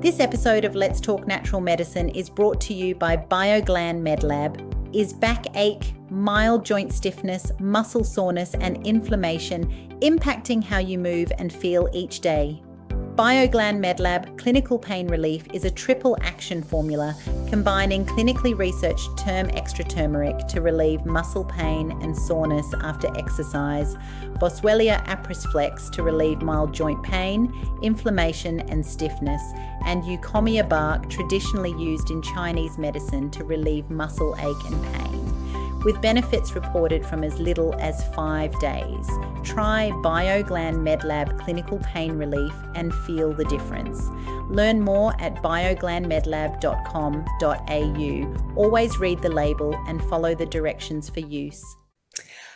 This episode of Let's Talk Natural Medicine is brought to you by BioGlan MedLab. Is backache, mild joint stiffness, muscle soreness, and inflammation impacting how you move and feel each day? BioGlan MedLab Clinical Pain Relief is a triple action formula combining clinically researched term extra turmeric to relieve muscle pain and soreness after exercise, Boswellia apris flex to relieve mild joint pain, inflammation and stiffness, and eucommia bark traditionally used in Chinese medicine to relieve muscle ache and pain, with benefits reported from as little as 5 days. Try BioGlan MedLab Clinical Pain Relief and feel the difference. Learn more at bioglanmedlab.com.au. Always read the label and follow the directions for use.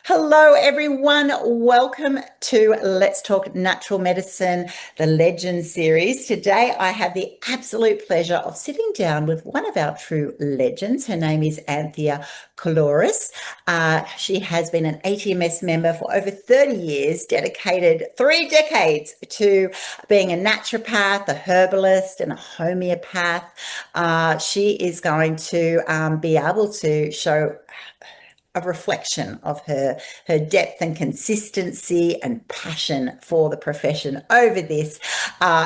Hello, everyone. Welcome to Let's Talk Natural Medicine, the Legend series. Today, I have the absolute pleasure of sitting down with one of our true legends. Her name is Anthia Koullouros. She has been an ATMS member for over 30 years, dedicated 3 decades to being a naturopath, a herbalist, and a homoeopath. She is going to be able to show a reflection of her depth and consistency and passion for the profession over this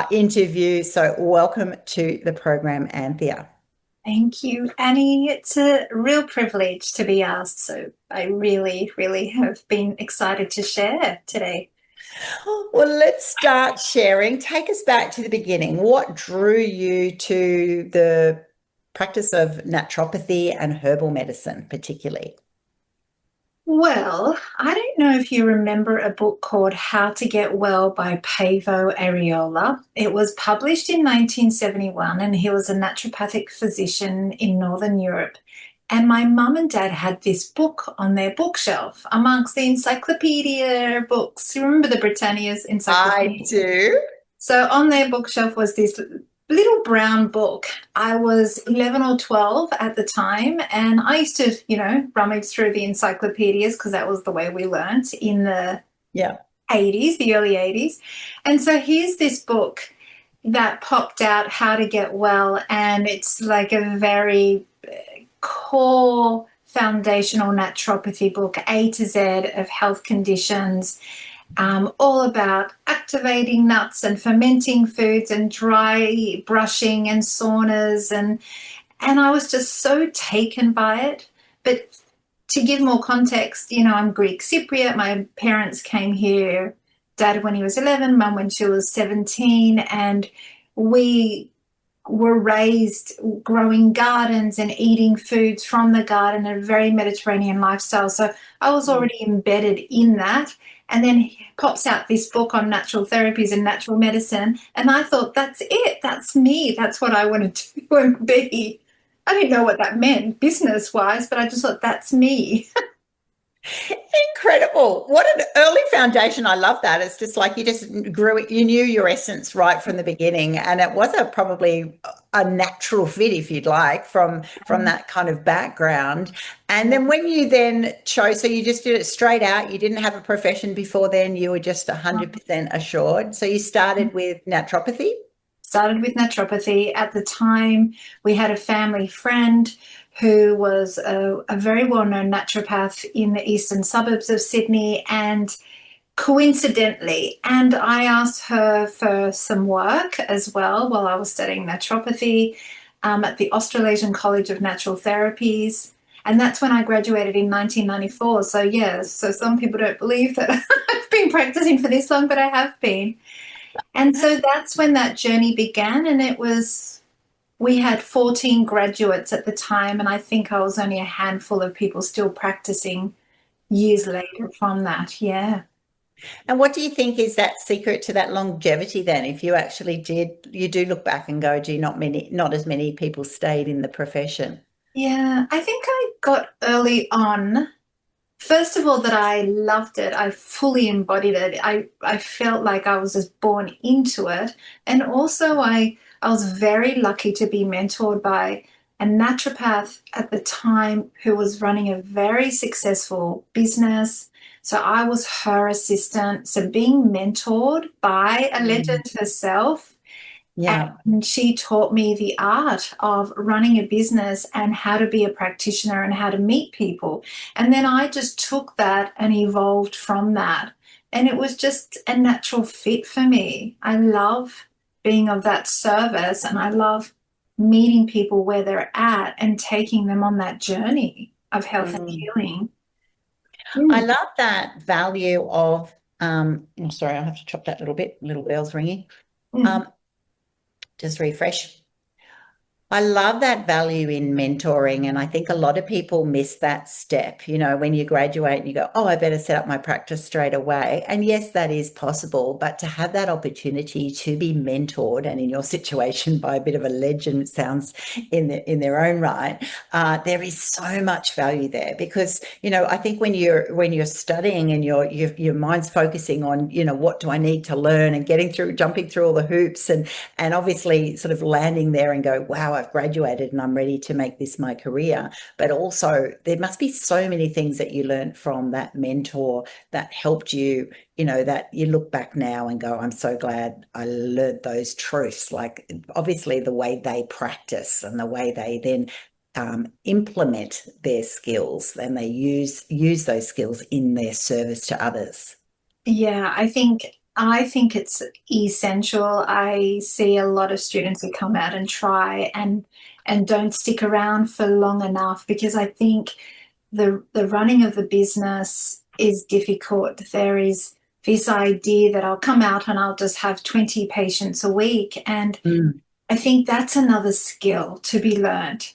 interview. So welcome to the program, Anthia. Thank you, Annie. It's a real privilege to be asked. So I really, really have been excited to share today. Well, let's start sharing. Take us back to the beginning. What drew you to the practice of naturopathy and herbal medicine, particularly? Well, I don't know if you remember a book called How to Get Well by Paavo Areola. It was published in 1971, and he was a naturopathic physician in Northern Europe. And my mum and dad had this book on their bookshelf amongst the encyclopedia books. You remember the Britannia's encyclopedia? I do. So on their bookshelf was this little brown book. I was 11 or 12 at the time, and I used to, rummage through the encyclopedias because that was the way we learnt in the 80s, the early 80s. And so here's this book that popped out, How to Get Well, and it's like a very core foundational naturopathy book, A to Z of health conditions. All about activating nuts and fermenting foods and dry brushing and saunas, and I was just so taken by it. But to give more context, I'm Greek Cypriot. My parents came here, dad when he was 11, mum when she was 17, and we were raised growing gardens and eating foods from the garden, a very Mediterranean lifestyle. So I was already embedded in that. And then pops out this book on natural therapies and natural medicine. And I thought, that's it. That's me. That's what I want to do and be. I didn't know what that meant business-wise, but I just thought, that's me. Incredible. What an early foundation. I love that. It's just like you just grew it. You knew your essence right from the beginning, and it was probably a natural fit, if you'd like, from that kind of background. And then when you then chose, so you just did it straight out, you didn't have a profession before then, you were just 100% assured. So you started with naturopathy? Started with naturopathy. At the time, we had a family friend who was a very well-known naturopath in the eastern suburbs of Sydney, and coincidentally, and I asked her for some work as well while I was studying naturopathy at the Australasian College of Natural Therapies, and that's when I graduated in 1994. So so some people don't believe that I've been practicing for this long, but I have been. And so that's when that journey began, and we had 14 graduates at the time, and I think I was only a handful of people still practicing years later from that. Yeah. And what do you think is that secret to that longevity then? If you actually you do look back and go, gee, not as many people stayed in the profession. Yeah, I think I got early on, first of all, that I loved it. I fully embodied it. I felt like I was just born into it. And also I was very lucky to be mentored by a naturopath at the time who was running a very successful business. So I was her assistant. So being mentored by a legend herself Yeah. And she taught me the art of running a business and how to be a practitioner and how to meet people. And then I just took that and evolved from that. And it was just a natural fit for me. I love being of that service, and I love meeting people where they're at and taking them on that journey of health and Mm. healing. I Mm, love that value of, I'm sorry, I have to chop that little bit, little bells ringing. mm. Um, just refresh. I love that value in mentoring. And I think a lot of people miss that step, when you graduate and you go, oh, I better set up my practice straight away. And yes, that is possible, but to have that opportunity to be mentored, and in your situation by a bit of a legend, it sounds in their own right, there is so much value there because, I think when you're studying and your mind's focusing on, what do I need to learn, and jumping through all the hoops and obviously sort of landing there and go, wow, I've graduated and I'm ready to make this my career. But also there must be so many things that you learned from that mentor that helped you, that you look back now and go, I'm so glad I learned those truths. Like obviously the way they practice and the way they then implement their skills, and they use those skills in their service to others. Yeah, I think it's essential. I see a lot of students who come out and try and don't stick around for long enough because I think the running of the business is difficult. There is this idea that I'll come out and I'll just have 20 patients a week, and Mm, I think that's another skill to be learned.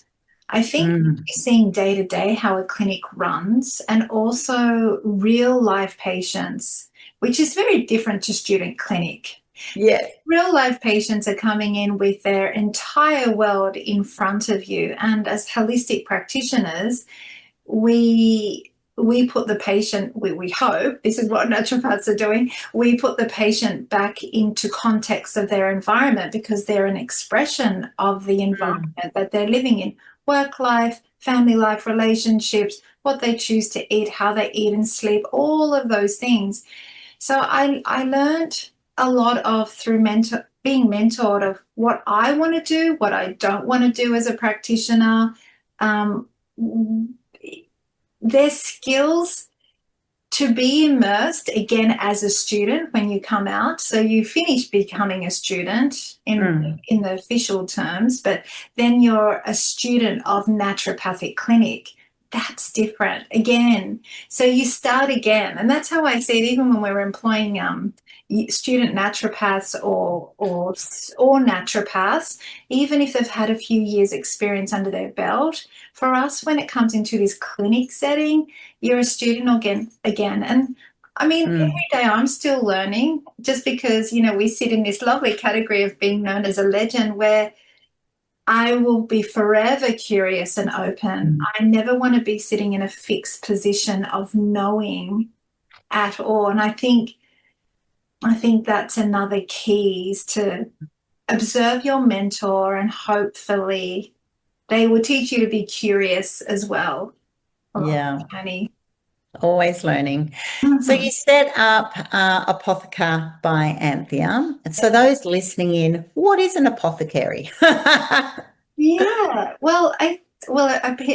I think mm. seeing day to day how a clinic runs and also real life patients, which is very different to student clinic. Yes. Real life patients are coming in with their entire world in front of you. And as holistic practitioners, we put the patient, we hope, this is what naturopaths are doing, we put the patient back into context of their environment because they're an expression of the Mm. environment that they're living in. Work life, family life, relationships, what they choose to eat, how they eat and sleep, all of those things. So I learned a lot of through being mentored of what I want to do, what I don't want to do as a practitioner. Um, their skills to be immersed again as a student when you come out. So you finish becoming a student Mm. in the official terms, but then you're a student of naturopathic clinic. That's different again. So you start again, and that's how I see it. Even when we're employing student naturopaths or naturopaths, even if they've had a few years' experience under their belt, for us, when it comes into this clinic setting, you're a student again. And I mean, Mm. every day I'm still learning just because, we sit in this lovely category of being known as a legend where I will be forever curious and open. Mm. I never want to be sitting in a fixed position of knowing at all. And I think that's another key is to observe your mentor, and hopefully they will teach you to be curious as well along Yeah. the journey. Always learning. So Mhm. you set up Apotheca by Anthea. So those listening in, what is an apothecary? Yeah.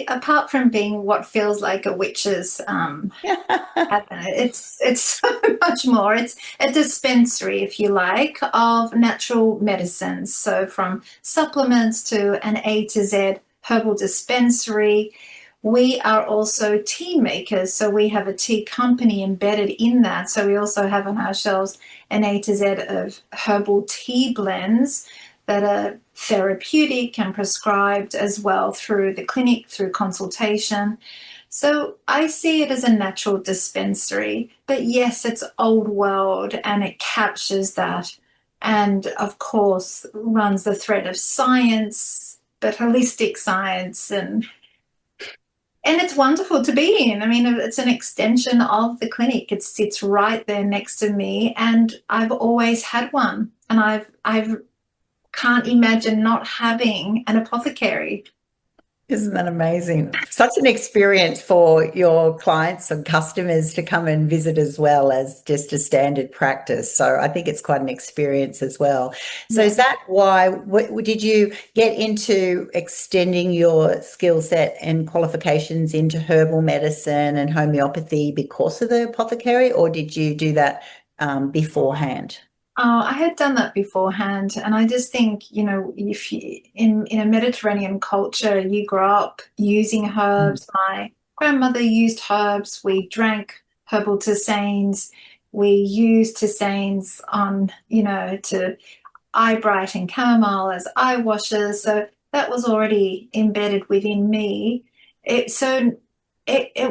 Apart from being what feels like a witch's cabinet, it's so much more. It's a dispensary, if you like, of natural medicines. So from supplements to an A to Z herbal dispensary. We are also tea makers, so we have a tea company embedded in that. So we also have on our shelves an A to Z of herbal tea blends that are therapeutic and prescribed as well through the clinic, through consultation. So I see it as a natural dispensary, but yes, it's old world and it captures that. And of course, runs the thread of science, but holistic science, and it's wonderful to be in. I mean, it's an extension of the clinic. It sits right there next to me, and I've always had one. And I've can't imagine not having an apothecary. Isn't that amazing? Such an experience for your clients and customers to come and visit as well as just a standard practice. So I think it's quite an experience as well. So Yeah. is that why, did you get into extending your skill set and qualifications into herbal medicine and homeopathy because of the apothecary, or did you do that beforehand? Oh, I had done that beforehand, and I just think, if you in a Mediterranean culture, you grow up using Mm. herbs. My grandmother used herbs. We drank herbal tisanes. We used tisanes on, to eye bright and chamomile as eye washes. So that was already embedded within me. It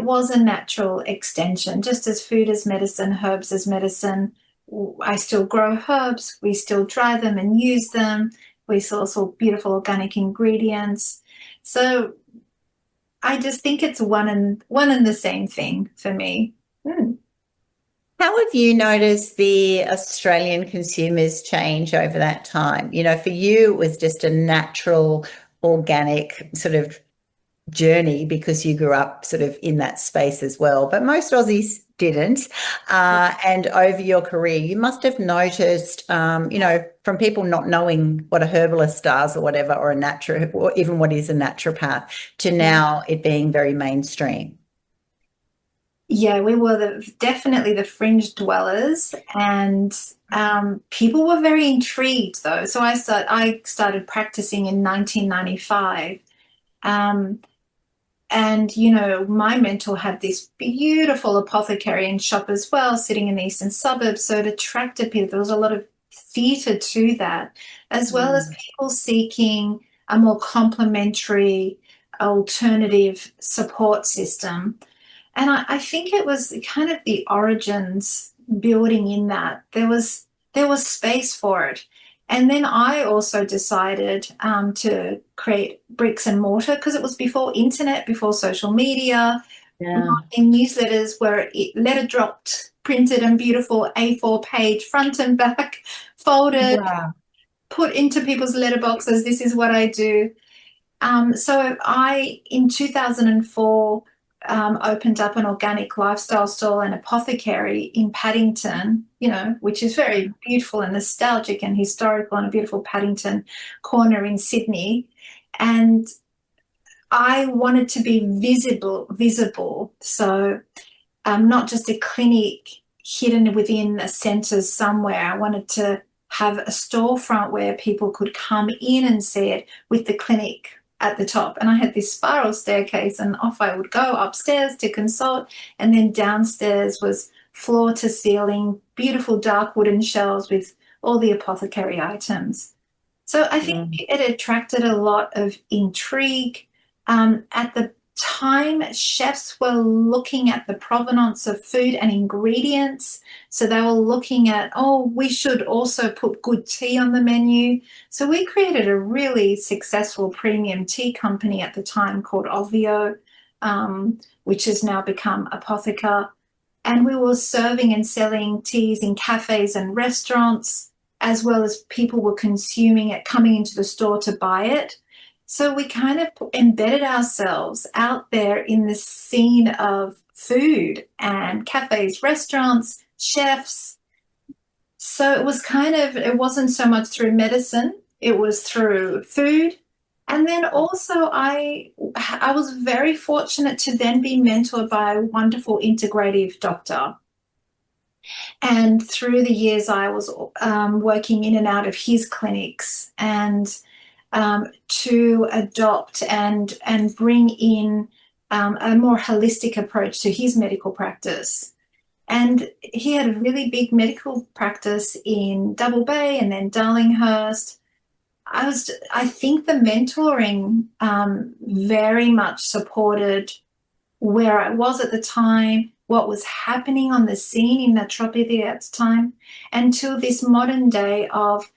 was a natural extension, just as food as medicine, herbs as medicine. I still grow herbs, we still dry them and use them. We still also beautiful organic ingredients. So I just think it's one and the same thing for me. Mm. How have you noticed the Australian consumers change over that time? You know, for you, it was just a natural, organic sort of journey because you grew up sort of in that space as well. But most Aussies didn't. And over your career, you must have noticed, from people not knowing what a herbalist does or whatever, or a natural, or even what is a naturopath, to now it being very mainstream. Yeah, we were definitely the fringe dwellers, and people were very intrigued though. So I started practicing in 1995. Um, and my mentor had this beautiful apothecary and shop as well, sitting in the eastern suburbs. So it attracted people. There was a lot of theatre to that, as well as Mm. people seeking a more complementary alternative support system. And I think it was kind of the origins building in that there was space for it. And then I also decided to create bricks and mortar because it was before internet, before social media. Yeah. My newsletters were letter dropped, printed and beautiful A4 page, front and back, folded, Wow. put into people's letterboxes. This is what I do. So I, in 2004, opened up an organic lifestyle stall and apothecary in Paddington, which is very beautiful and nostalgic and historical, and a beautiful Paddington corner in Sydney. And I wanted to be visible. So not just a clinic hidden within a centre somewhere. I wanted to have a storefront where people could come in and see it with the clinic at the top. And I had this spiral staircase, and off I would go upstairs to consult. And then downstairs was floor to ceiling, beautiful dark wooden shelves with all the apothecary items. So I think Mm. it attracted a lot of intrigue. At the time, chefs were looking at the provenance of food and ingredients. So they were looking at, oh, we should also put good tea on the menu. So we created a really successful premium tea company at the time called Ovio, which has now become Apotheca. And we were serving and selling teas in cafes and restaurants, as well as people were consuming it, coming into the store to buy it. So we kind of embedded ourselves out there in the scene of food and cafes, restaurants, chefs. So it wasn't so much through medicine, it was through food. And then also I was very fortunate to then be mentored by a wonderful integrative doctor. And through the years, I was working in and out of his clinics, and to adopt and bring in a more holistic approach to his medical practice. And he had a really big medical practice in Double Bay and then Darlinghurst. I think the mentoring very much supported where I was at the time, what was happening on the scene in naturopathy at the time, until this modern day of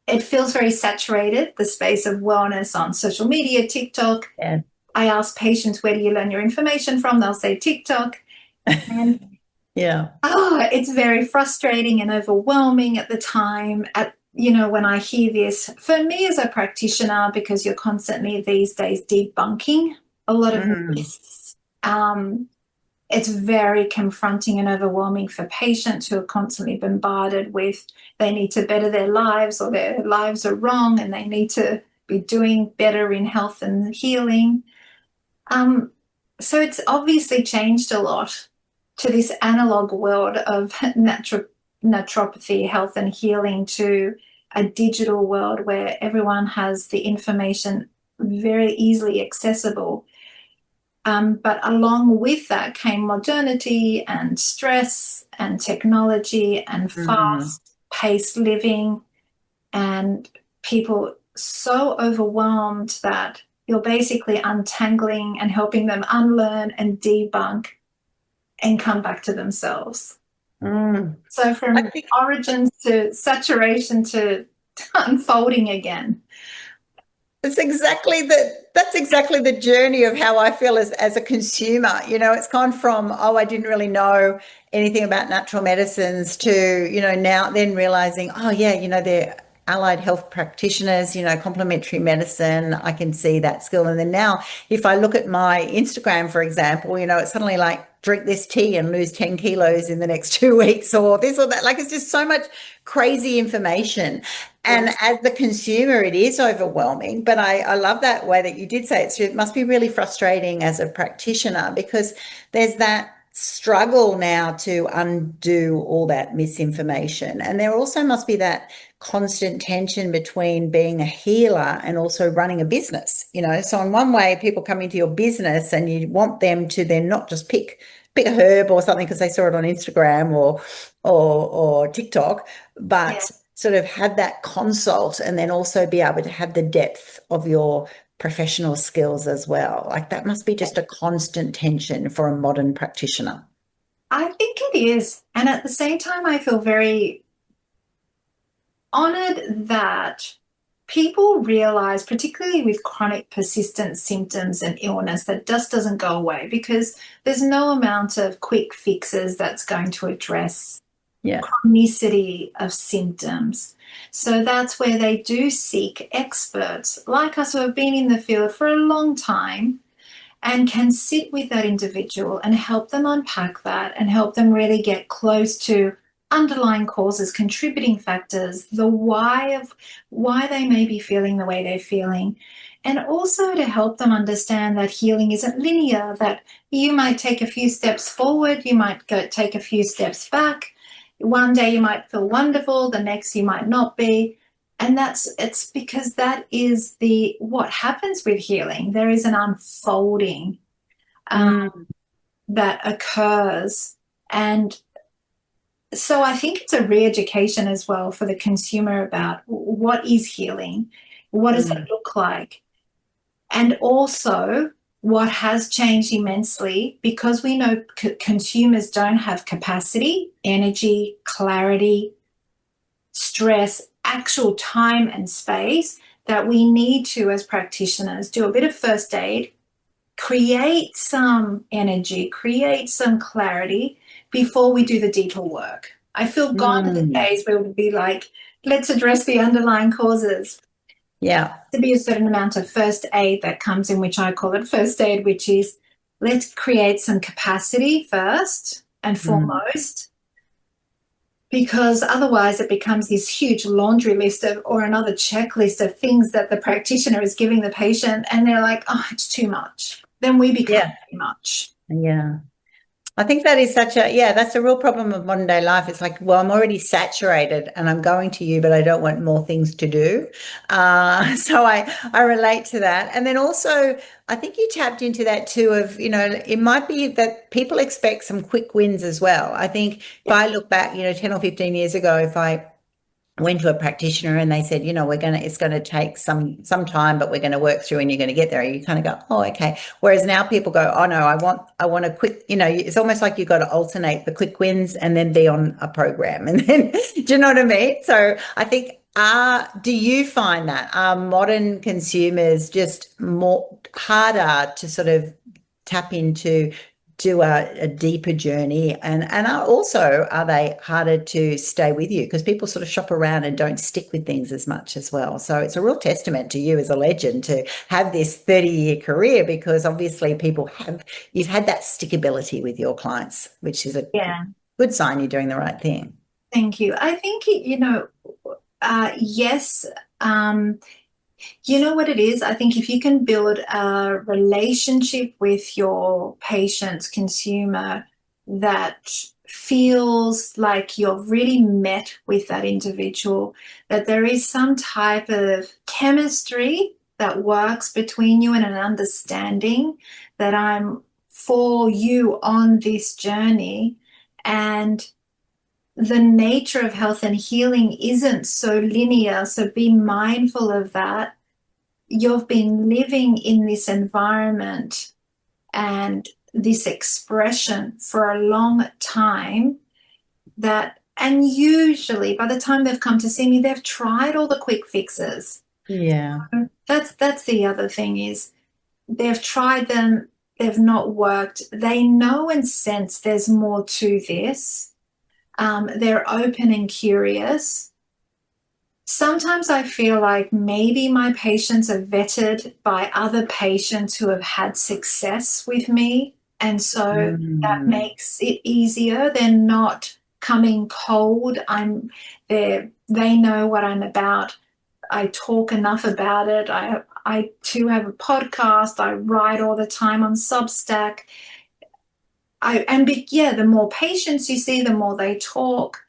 it feels very saturated, the space of wellness on social media, TikTok. Yeah. I ask patients, where do you learn your information from? They'll say TikTok. And Yeah. it's very frustrating and overwhelming at the time. when I hear this, for me as a practitioner, because you're constantly these days debunking a lot of myths, it's very confronting and overwhelming for patients who are constantly bombarded with they need to better their lives, or their lives are wrong and they need to be doing better in health and healing. So it's obviously changed a lot to this analog world of naturopathy, health and healing, to a digital world where everyone has the information very easily accessible. But along with that came modernity and stress and technology and fast-paced living, and people so overwhelmed that you're basically untangling and helping them unlearn and debunk and come back to themselves. So from origins to saturation to unfolding again. That's exactly the journey of how I feel as a consumer. It's gone from, I didn't really know anything about natural medicines to, now then realizing, they're allied health practitioners, complementary medicine. I can see that skill. And then now if I look at my Instagram, for example, it's suddenly like, drink this tea and lose 10 kilos in the next 2 weeks, or this or that. Like, it's just so much crazy information. And as the consumer, it is overwhelming. But I love that way that you did say it. So it must be really frustrating as a practitioner, because there's that struggle now to undo all that misinformation. And there also must be that constant tension between being a healer and also running a business. So in one way, people come into your business and you want them to then not just pick a herb or something because they saw it on Instagram or TikTok, but sort of have that consult, and then also be able to have the depth of your professional skills as well. Like, that must be just a constant tension for a modern practitioner. I think it is. And at the same time, I feel very honored that people realize, particularly with chronic persistent symptoms and illness, that just doesn't go away, because there's no amount of quick fixes that's going to address chronicity of symptoms. So that's where they do seek experts like us who have been in the field for a long time and can sit with that individual and help them unpack that and help them really get close to underlying causes, contributing factors, the why of why they may be feeling the way they're feeling, and also to help them understand that healing isn't linear, that you might take a few steps forward, you might take a few steps back. One day you might feel wonderful, the next you might not be. And it's because that is what happens with healing. There is an unfolding that occurs. And so I think it's a re-education as well for the consumer about what is healing, what does it look like, and also what has changed immensely, because we know consumers don't have capacity, energy, clarity, stress, actual time and space, that we need to, as practitioners, do a bit of first aid, create some energy, create some clarity before we do the deeper work. I feel gone are the days where we'll be like, let's address the underlying causes. Yeah. To be a certain amount of first aid that comes in, which I call it first aid, which is let's create some capacity first and foremost, because otherwise it becomes this huge laundry list or another checklist of things that the practitioner is giving the patient, and they're like, oh, it's too much. Then we become too much. Yeah. I think that is that's a real problem of modern day life. It's like, well, I'm already saturated and I'm going to you, but I don't want more things to do. So I relate to that. And then also, I think you tapped into that too of, it might be that people expect some quick wins as well. I think if I look back, 10 or 15 years ago, if I went to a practitioner and they said, it's going to take some time, but we're going to work through and you're going to get there. You kind of go, oh, okay. Whereas now people go, oh no, I want a quick, it's almost like you've got to alternate the quick wins and then be on a program. And then, do you know what I mean? So I think, do you find that modern consumers just more harder to sort of tap into do a deeper journey, and are they harder to stay with you because people sort of shop around and don't stick with things as much as well? So it's a real testament to you as a legend to have this 30-year career, because obviously you've had that stickability with your clients, which is a Yeah. good sign you're doing the right thing. Thank you. I think, yes. You know what it is? I think if you can build a relationship with your patient's consumer that feels like you're really met with that individual, that there is some type of chemistry that works between you and an understanding that I'm for you on this journey, and the nature of health and healing isn't so linear. So be mindful of that. You've been living in this environment and this expression for a long time, and usually by the time they've come to see me, they've tried all the quick fixes. Yeah. That's the other thing, is they've tried them, they've not worked. They know and sense there's more to this. They're open and curious. Sometimes I feel like maybe my patients are vetted by other patients who have had success with me. And so that makes it easier. They're not coming cold. They know what I'm about. I talk enough about it. I too have a podcast. I write all the time on Substack. The more patients you see, the more they talk.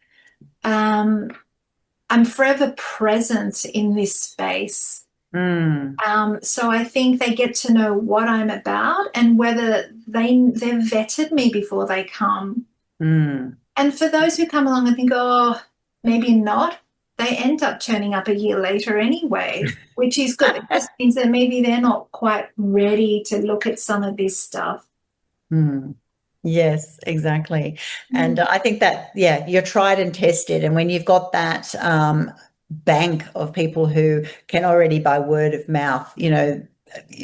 I'm forever present in this space. So I think they get to know what I'm about and whether they've vetted me before they come. And for those who come along and think, oh, maybe not, they end up turning up a year later anyway, which is good. It just means that maybe they're not quite ready to look at some of this stuff. Yes, exactly. And I think that, you're tried and tested. And when you've got that bank of people who can already, by word of mouth,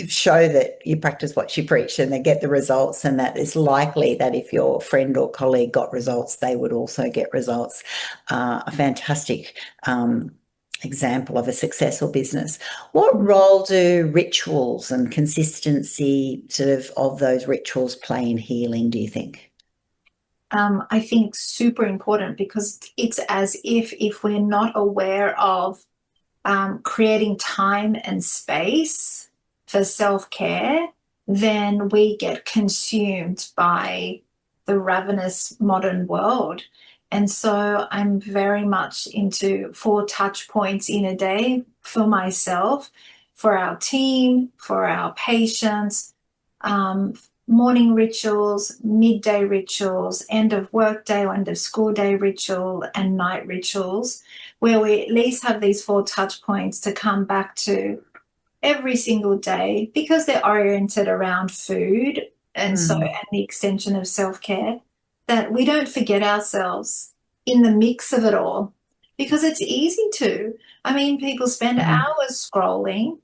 show that you practice what you preach and they get the results, and that it's likely that if your friend or colleague got results, they would also get results. A fantastic example of a successful business. What role do rituals and consistency of those rituals play in healing, do you think? I think super important, because it's as if we're not aware of creating time and space for self-care, then we get consumed by the ravenous modern world. And so I'm very much into 4 touch points in a day for myself, for our team, for our patients, morning rituals, midday rituals, end of work day or end of school day ritual, and night rituals, where we at least have these 4 touch points to come back to every single day, because they're oriented around food and the extension of self-care, that we don't forget ourselves in the mix of it all, because it's easy to. I mean, people spend hours scrolling,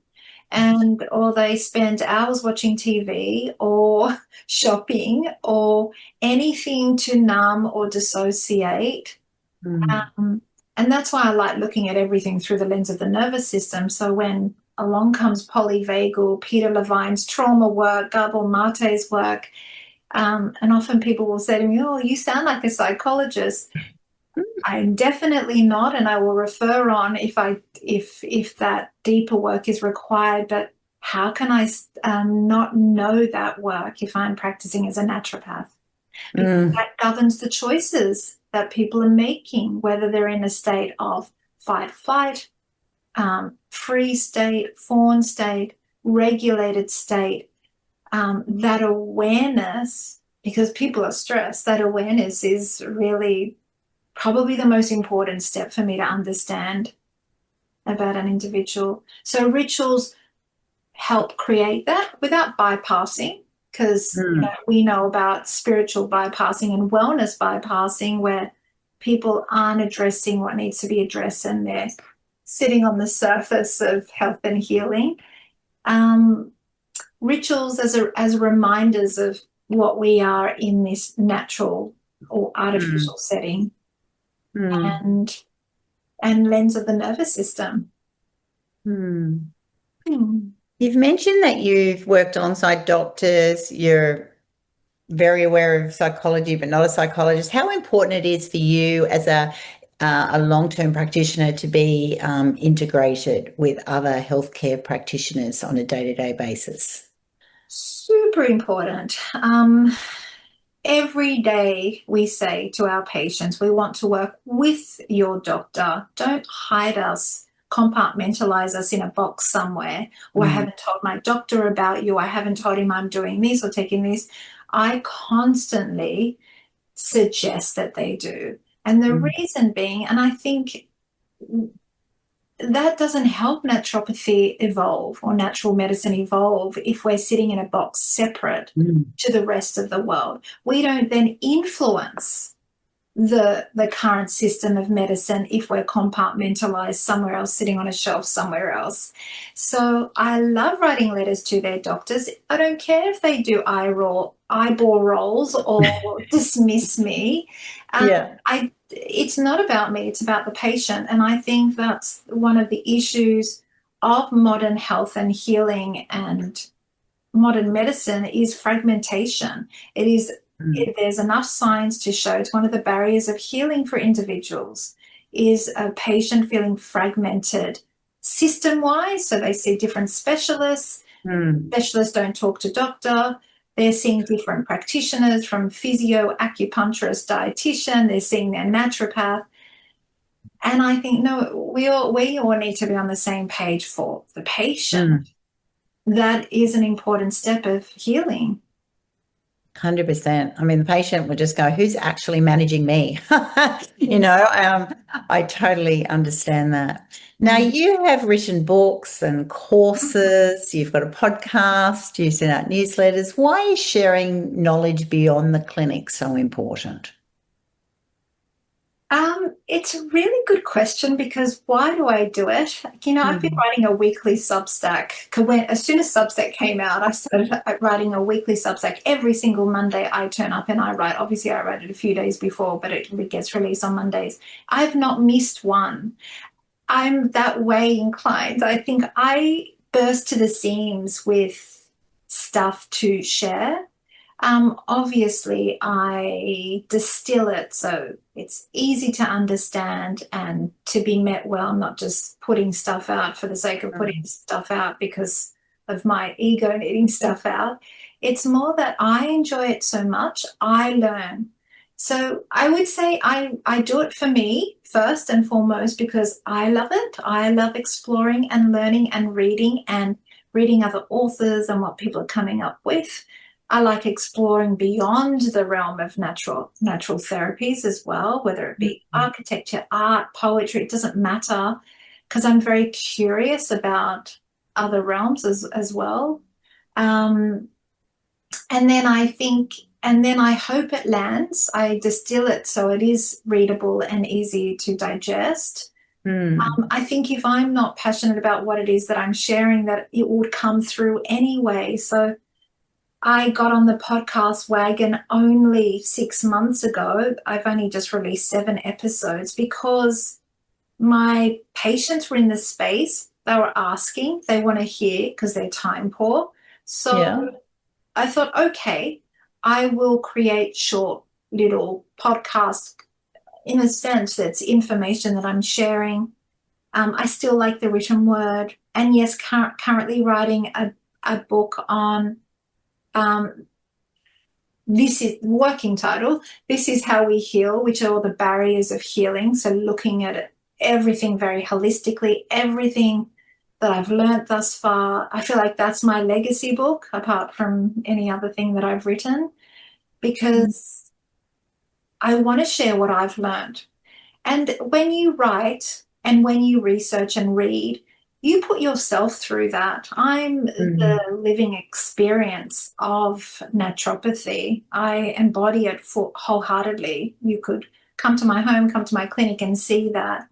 or they spend hours watching TV or shopping or anything to numb or dissociate. And that's why I like looking at everything through the lens of the nervous system. So when along comes polyvagal, Peter Levine's trauma work, Gabor Mate's work, and often people will say to me, oh, you sound like a psychologist. I'm definitely not, and I will refer on if that deeper work is required. But how can I not know that work if I'm practicing as a naturopath? Because that governs the choices that people are making, whether they're in a state of fight, flight, freeze state, fawn state, regulated state. That awareness, because people are stressed, that awareness is really probably the most important step for me to understand about an individual. So rituals help create that without bypassing, because we know about spiritual bypassing and wellness bypassing, where people aren't addressing what needs to be addressed and they're sitting on the surface of health and healing. Rituals as reminders of what we are in this natural or artificial setting, and lens of the nervous system. You've mentioned that you've worked alongside doctors. You're very aware of psychology, but not a psychologist. How important it is for you as a long-term practitioner to be integrated with other healthcare practitioners on a day-to-day basis? Super important. Every day we say to our patients, we want to work with your doctor. Don't hide us, compartmentalize us in a box somewhere. Or I haven't told my doctor about you. I haven't told him I'm doing this or taking this. I constantly suggest that they do. And the reason being, and I think that doesn't help naturopathy evolve or natural medicine evolve if we're sitting in a box separate to the rest of the world. We don't then influence the current system of medicine if we're compartmentalized somewhere else, sitting on a shelf somewhere else. So I love writing letters to their doctors. I don't care if they do eyeball rolls or dismiss me. It's not about me, it's about the patient. And I think that's one of the issues of modern health and healing and modern medicine is fragmentation. It is if there's enough science to show, it's one of the barriers of healing for individuals, is a patient feeling fragmented system-wise. So they see different specialists. Specialists don't talk to doctor. They're seeing different practitioners, from physio, acupuncturist, dietitian. They're seeing their naturopath. And I think, no, we all need to be on the same page for the patient. That is an important step of healing. 100%. I mean, the patient would just go, who's actually managing me? I totally understand that. Now, you have written books and courses, you've got a podcast, you send out newsletters. Why is sharing knowledge beyond the clinic so important? It's a really good question, because why do I do it? I've been writing a weekly Substack. As soon as Substack came out, I started writing a weekly Substack. Every single Monday I turn up and I write. Obviously, I write it a few days before, but it gets released on Mondays. I've not missed one. I'm that way inclined. I think I burst to the seams with stuff to share. Obviously, I distill it so it's easy to understand and to be met well. I'm not just putting stuff out for the sake of putting stuff out because of my ego needing stuff out. It's more that I enjoy it so much, I learn. So I would say I do it for me first and foremost because I love it. I love exploring and learning and reading other authors and what people are coming up with. I like exploring beyond the realm of natural therapies as well, whether it be architecture, art, poetry, it doesn't matter, because I'm very curious about other realms as well. And then I hope it lands. I distill it so it is readable and easy to digest. I think if I'm not passionate about what it is that I'm sharing, that it would come through anyway. So I got on the podcast wagon only 6 months ago. I've only just released 7 episodes because my patients were in the space. They were asking, they want to hear because they're time poor. So I thought, okay, I will create short little podcasts. In a sense, that's information that I'm sharing. I still like the written word. And yes, currently writing a book on this is working title. This is how we heal, which are all the barriers of healing. So looking at everything very holistically, everything that I've learned thus far. I feel like that's my legacy book, apart from any other thing that I've written, because I want to share what I've learned. And when you write and when you research and read, you put yourself through that. I'm the living experience of naturopathy. I embody it wholeheartedly. You could come to my home, come to my clinic and see that.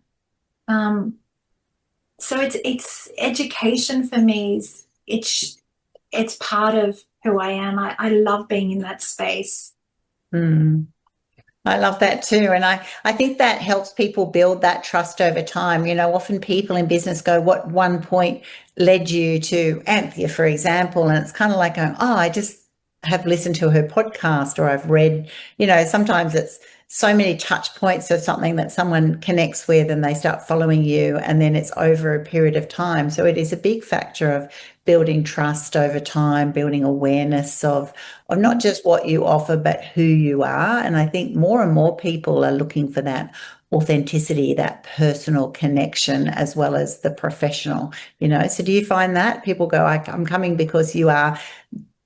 So it's education for me. It's it's part of who I am. I love being in that space. Mm. I love that too. And I think that helps people build that trust over time. You know, often people in business go, what one point led you to Anthea, for example? And it's kind of like going, oh, I just have listened to her podcast, or I've read, you know, sometimes it's so many touch points of something that someone connects with and they start following you, and then it's over a period of time. So it is a big factor of building trust over time, building awareness of not just what you offer, but who you are. And I think more and more people are looking for that authenticity, that personal connection, as well as the professional, you know. So do you find that people go, I'm coming because you are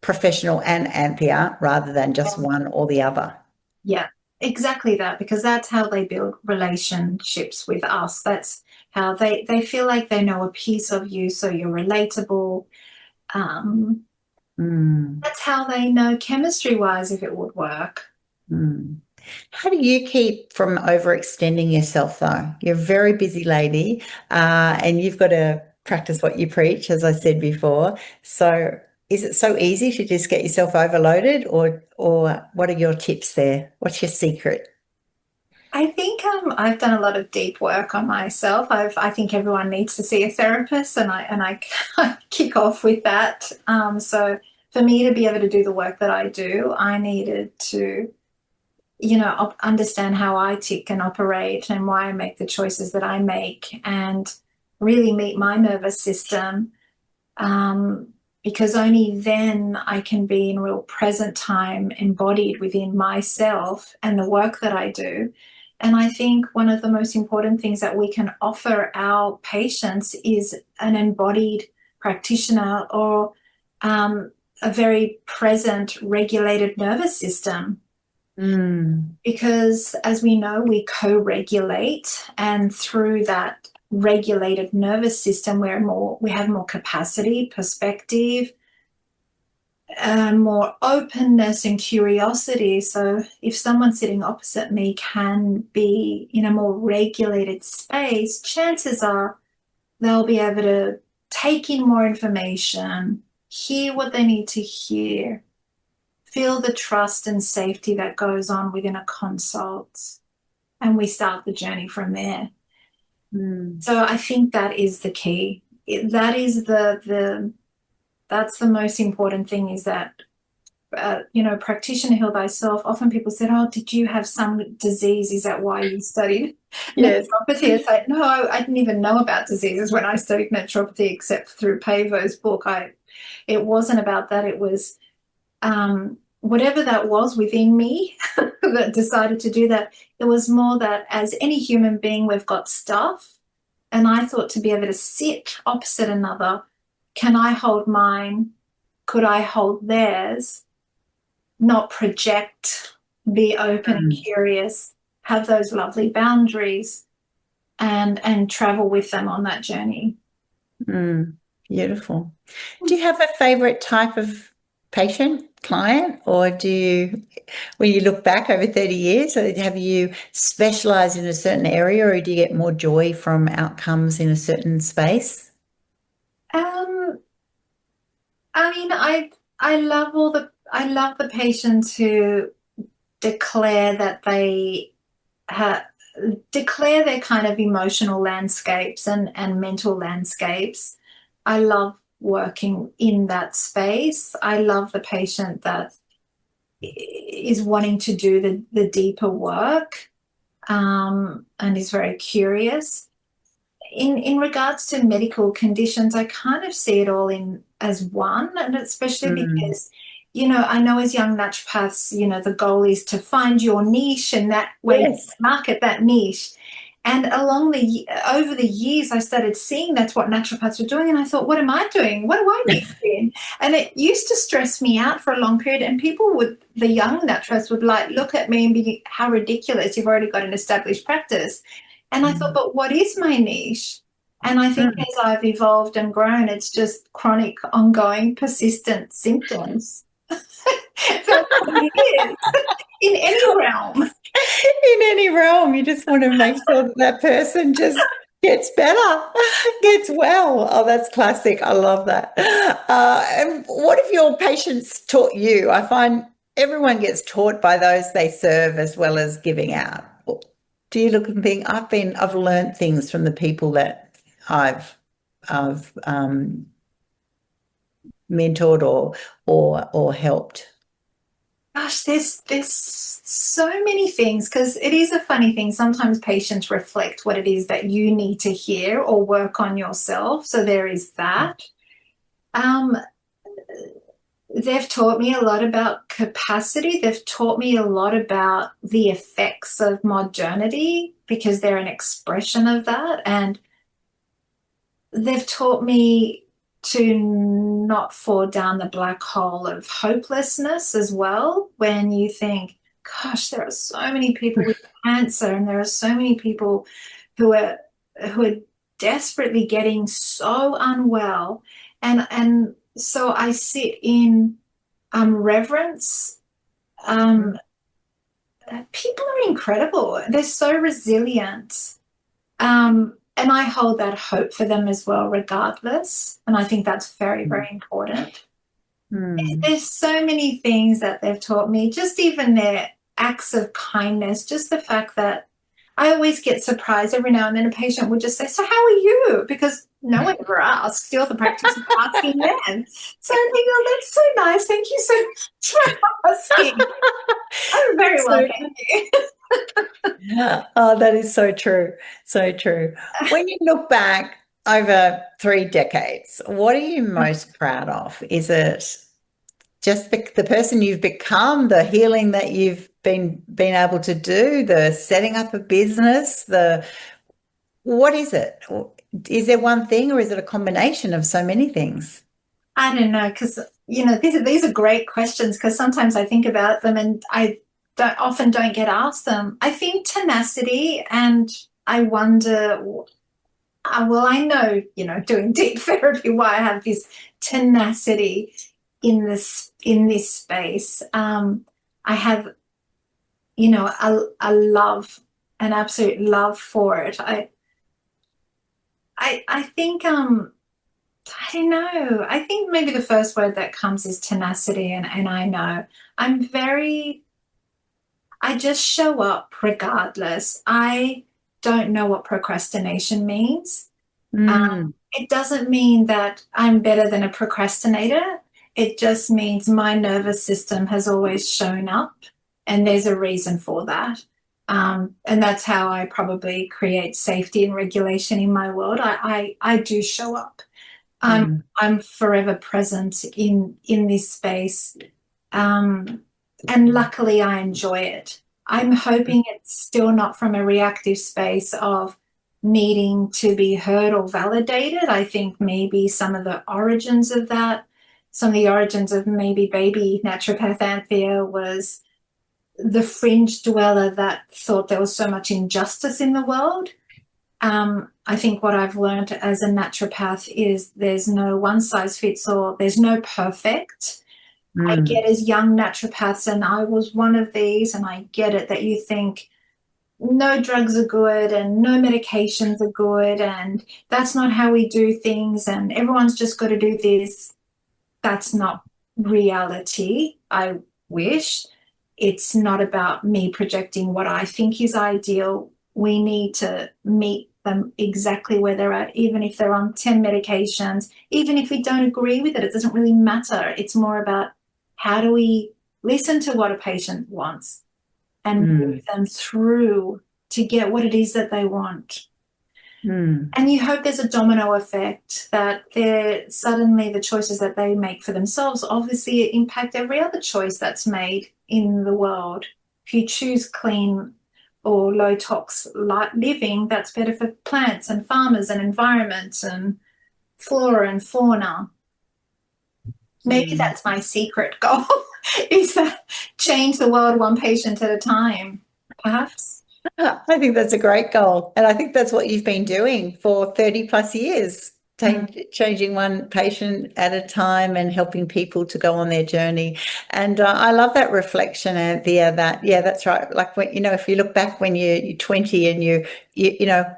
professional and Anthea, rather than just one or the other? Yeah, exactly that, because that's how they build relationships with us. That's how they feel like they know a piece of you, so you're relatable. That's how they know chemistry-wise if it would work. How do you keep from overextending yourself, though? You're a very busy lady, and you've got to practice what you preach, as I said before. So is it so easy to just get yourself overloaded, or what are your tips there? What's your secret? I think I've done a lot of deep work on myself. I think everyone needs to see a therapist, and I kick off with that. So for me to be able to do the work that I do, I needed to, you know, understand how I tick and operate and why I make the choices that I make, and really meet my nervous system. Because only then I can be in real present time, embodied within myself and the work that I do. And I think one of the most important things that we can offer our patients is an embodied practitioner, or a very present, regulated nervous system. Because as we know, we co-regulate, and through that regulated nervous system, we have more capacity, perspective, more openness and curiosity. So if someone sitting opposite me can be in a more regulated space, chances are they'll be able to take in more information, hear what they need to hear, feel the trust and safety that goes on within a consult, and we start the journey from there. So I think that is the key. That is that's the most important thing, is that, you know, practitioner heal thyself. Often people said, oh, did you have some disease? Is that why you studied naturopathy? It's like, no, I didn't even know about diseases when I studied naturopathy, except through Pavo's book. It wasn't about that. It was whatever that was within me that decided to do that. It was more that as any human being, we've got stuff. And I thought, to be able to sit opposite another, can I hold mine? Could I hold theirs? Not project, be open and curious, have those lovely boundaries, and travel with them on that journey. Beautiful. Do you have a favorite type of patient, client, or do you, when you look back over 30 years, or have you specialized in a certain area, or do you get more joy from outcomes in a certain space? I mean, I love the patients who declare that they declare their kind of emotional landscapes and mental landscapes. I love working in that space. I love the patient that is wanting to do the deeper work, and is very curious. In regards to medical conditions, I kind of see it all in as one, and especially because, you know, I know as young naturopaths, you know, the goal is to find your niche, and that way you market that niche. And over the years, I started seeing that's what naturopaths were doing, and I thought, what am I doing? What do I need to do? And it used to stress me out for a long period, and the young naturopaths would like look at me and be, how ridiculous, you've already got an established practice. And I thought, but what is my niche? And I think as I've evolved and grown, it's just chronic, ongoing, persistent symptoms. That's what it is. In any realm. In any realm, you just want to make sure that person just Gets better, gets well. Oh, that's classic. I love that. And what have your patients taught you? I find everyone gets taught by those they serve as well as giving out. Do you look and think, I've learned things from the people that I've mentored or helped? Gosh, there's so many things, because it is a funny thing. Sometimes patients reflect what it is that you need to hear or work on yourself. So there is that. Um, they've taught me a lot about capacity. They've taught me a lot about the effects of modernity, because they're an expression of that. And they've taught me to not fall down the black hole of hopelessness as well. When you think, gosh, there are so many people with cancer, and there are so many people who are desperately getting so unwell. And so I sit in reverence. People are incredible. They're so resilient. And I hold that hope for them as well, regardless. And I think that's very, very important. There's so many things that they've taught me, just even their acts of kindness, just the fact that I always get surprised every now and then a patient would just say, "So how are you?" Because no one ever asks. You're the practitioner asking them. So I think, "Oh, that's so nice. Thank you so much for asking." I'm very well, thank you. Oh, that is so true. So true. When you look back over 3 decades, what are you most proud of? Is it just the person you've become, the healing that you've been able to do, the setting up a business, what is it? Is there one thing, or is it a combination of so many things? I don't know, because these are great questions, because sometimes I think about them and I often don't get asked them. I think tenacity, and I wonder, well, I know, doing deep therapy, why I have this tenacity in this space. I have, a love, an absolute love for it. I think I don't know. I think maybe the first word that comes is tenacity, and I know I just show up regardless. I don't know what procrastination means. It doesn't mean that I'm better than a procrastinator. It just means my nervous system has always shown up, and there's a reason for that. And that's how I probably create safety and regulation in my world. I do show up. I'm forever present in this space. And luckily I enjoy it. I'm hoping it's still not from a reactive space of needing to be heard or validated. I think maybe some of the origins of maybe baby naturopath Anthia was the fringe dweller that thought there was so much injustice in the world. I think what I've learned as a naturopath is there's no one size fits all. There's no perfect. I get as young naturopaths, and I was one of these, and I get it, that you think no drugs are good and no medications are good, and that's not how we do things, and everyone's just got to do this. That's not reality. I wish. It's not about me projecting what I think is ideal. We need to meet them exactly where they're at, even if they're on 10 medications, even if we don't agree with it. It doesn't really matter. It's more about how do we listen to what a patient wants and move them through to get what it is that they want. And you hope there's a domino effect, that they're suddenly the choices that they make for themselves obviously impact every other choice that's made in the world. If you choose clean or low tox living, that's better for plants and farmers and environments and flora and fauna. Maybe that's my secret goal, is that change the world one patient at a time, perhaps. I think that's a great goal. And I think that's what you've been doing for 30 plus years. changing one patient at a time and helping people to go on their journey. And I love that reflection, Anthea, that's right. Like, when, if you look back when you're 20 and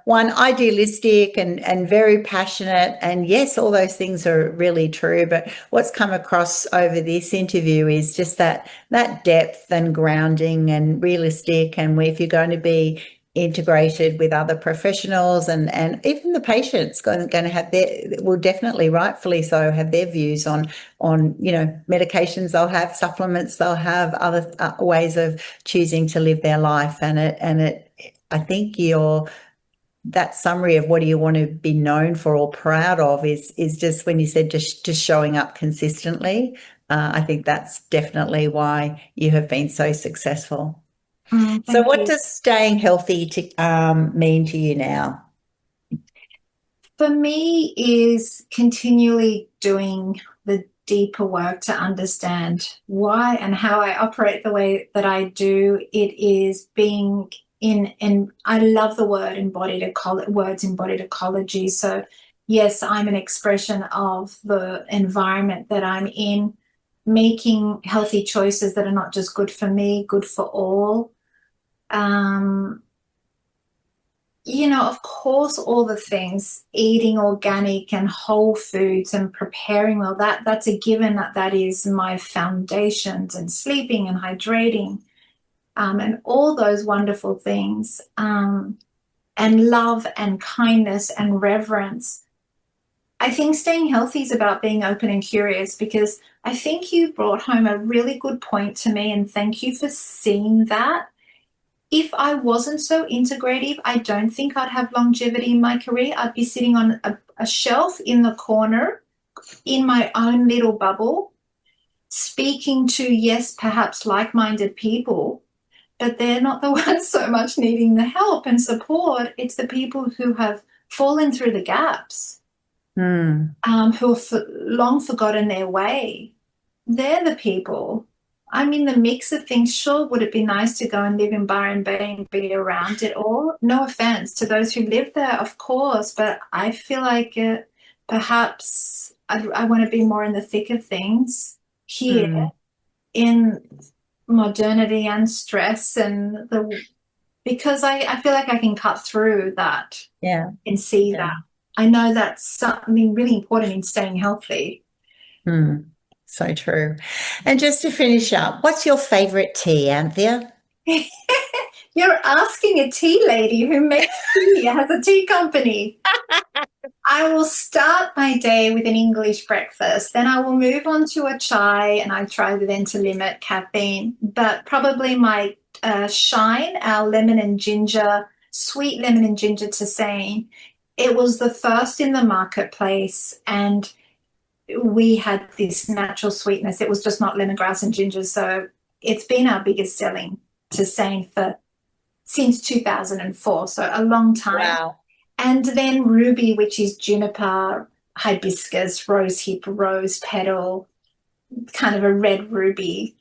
one, idealistic and very passionate, and yes, all those things are really true. But what's come across over this interview is just that depth and grounding and realistic. And if you're going to be integrated with other professionals and even the patients going to have will definitely, rightfully so, have their views on medications they'll have, supplements they'll have, other ways of choosing to live their life. And I think that summary of what do you want to be known for or proud of is just when you said just showing up consistently. I think that's definitely why you have been so successful. So what does staying healthy mean to you now? For me, is continually doing the deeper work to understand why and how I operate the way that I do. It is being in I love the word embodied ecology. So yes, I'm an expression of the environment that I'm in, making healthy choices that are not just good for me, good for all. Of course, all the things, eating organic and whole foods and preparing well, that's a given, that is my foundations, and sleeping and hydrating, and all those wonderful things, and love and kindness and reverence. I think staying healthy is about being open and curious, because I think you brought home a really good point to me, and thank you for seeing that. If I wasn't so integrative, I don't think I'd have longevity in my career. I'd be sitting on a shelf in the corner in my own little bubble, speaking to, yes, perhaps like-minded people, but they're not the ones so much needing the help and support. It's the people who have fallen through the gaps, who have long forgotten their way. They're the people. I'm in the mix of things. Sure, would it be nice to go and live in Byron Bay and be around it all? No offense to those who live there, of course, but I feel like perhaps I want to be more in the thick of things here in modernity and stress, and because I feel like I can cut through that and see that. I know that's something really important in staying healthy. So true. And just to finish up, what's your favourite tea, Anthea? You're asking a tea lady who makes tea, has a tea company. I will start my day with an English breakfast. Then I will move on to a chai, and I try then to limit caffeine. But probably my Shine, our lemon and ginger, sweet lemon and ginger tisane, it was the first in the marketplace, and we had this natural sweetness. It was just not lemongrass and ginger. So it's been our biggest selling tisane since 2004. So a long time. Wow. And then ruby, which is juniper, hibiscus, rose hip, rose petal, kind of a red ruby.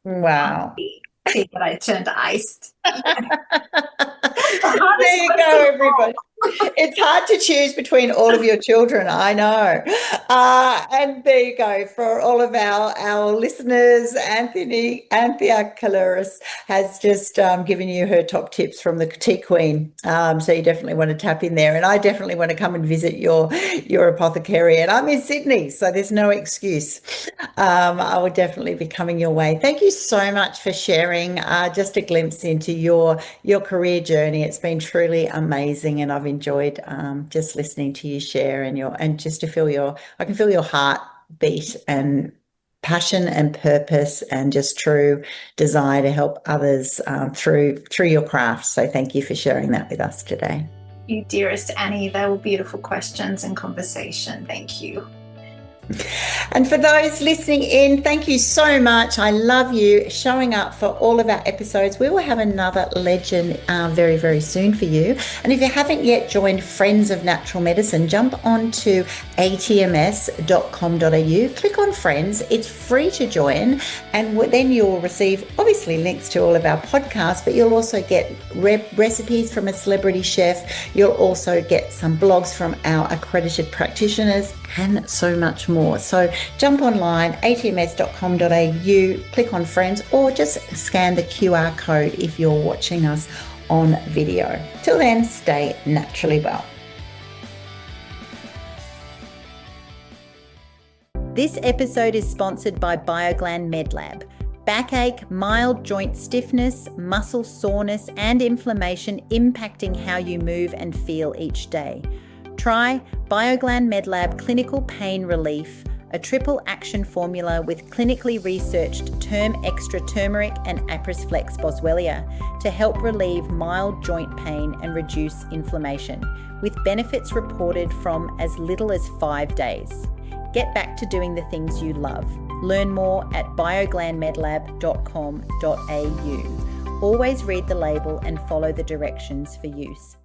Wow. Tea that I turned iced. There you go, everybody. It's hard to choose between all of your children, I know. And there you go. For all of our listeners, Anthia Koullouros has just given you her top tips from the Tea Queen. So you definitely want to tap in there. And I definitely want to come and visit your apothecary. And I'm in Sydney, so there's no excuse. I will definitely be coming your way. Thank you so much for sharing just a glimpse into your career journey. It's been truly amazing, and I've enjoyed just listening to you share and just to I can feel your heart beat and passion and purpose and just true desire to help others through your craft. So thank you for sharing that with us today. You dearest Annie, they were beautiful questions and conversation. Thank you. And for those listening in, thank you so much. I love you showing up for all of our episodes. We will have another legend very, very soon for you. And if you haven't yet joined Friends of Natural Medicine, jump on to atms.com.au, click on Friends. It's free to join. And then you'll receive, obviously, links to all of our podcasts, but you'll also get recipes from a celebrity chef. You'll also get some blogs from our accredited practitioners and so much more. So jump online, atms.com.au, click on Friends, or just scan the QR code if you're watching us on video. Till then, stay naturally well. This episode is sponsored by BioGland MedLab. Backache, mild joint stiffness, muscle soreness, and inflammation impacting how you move and feel each day. Try BioGland MedLab Clinical Pain Relief, a triple action formula with clinically researched term extra turmeric and Apris Flex Boswellia to help relieve mild joint pain and reduce inflammation, with benefits reported from as little as 5 days. Get back to doing the things you love. Learn more at bioglandmedlab.com.au. Always read the label and follow the directions for use.